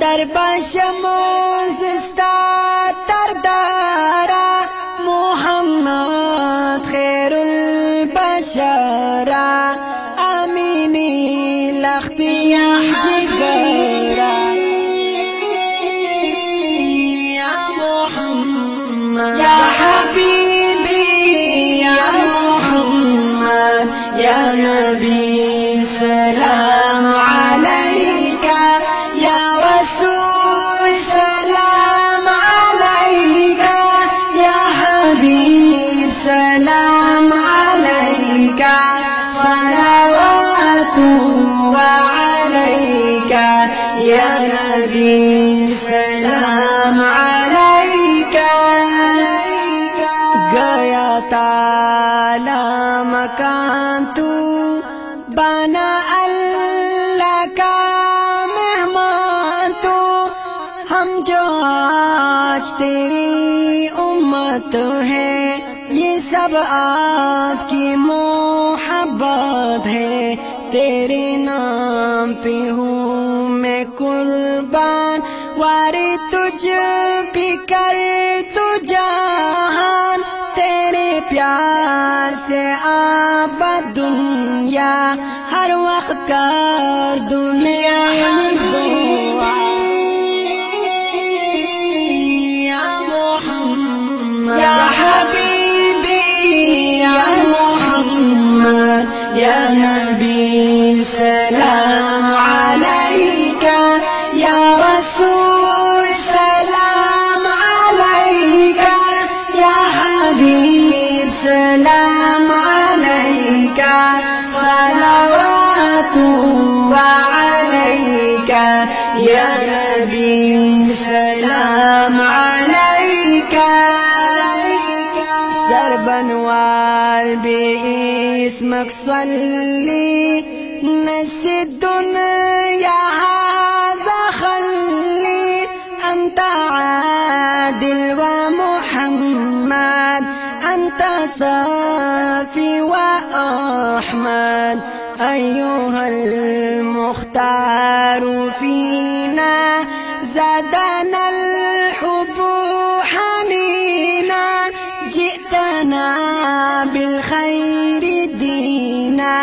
در بشمازستا تردارا محمد خیر البشرا امینی لختی جگرا یا محمد یا حبیبی یا محمد یا نبی سلام علیکا یا رسول سلام عليك يا حبيب سلام عليك صلوات عليك يا نبي سلام عليك گیا تعالی مکان تو بنا اللہ کا مہمان تو ہم جو آج تیری امت ہے یہ سب آپ کی محبت ہے تیرے نام پہ ہوں میں قربان واری تجھ پہ کر تو جہان تیرے پیار سے آباد دنیا ہر وقت کر دنیا يا حبيبي يا محمد يا نبي سلام عليك يا رسول سلام عليك يا حبيب سلام عليك صلوات عليك يا نبي سلام عليك بنوال باسمك صلي نسي الدنيا هذا خلي أنت عادل ومحمد أنت صافي وأحمد أيها المختار فينا زادنا الحب حنينا جئتنا بالخير دينا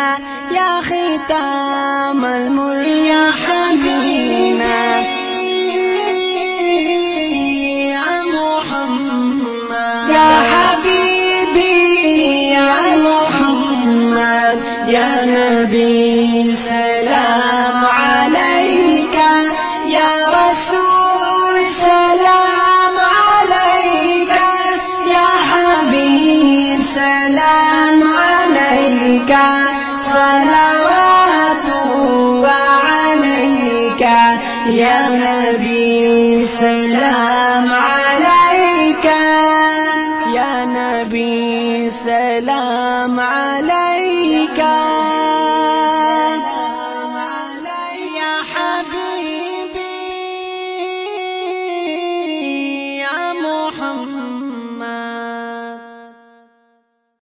يا ختام الملك يا حبيبنا يا محمد يا حبيبي يا محمد يا نبي سلام عليك يا رسول سلام عليك يا حبيب سلام عليك صلوات عليك يا نبي سلام عليك يا نبي سلام عليك يا حبيبي محمد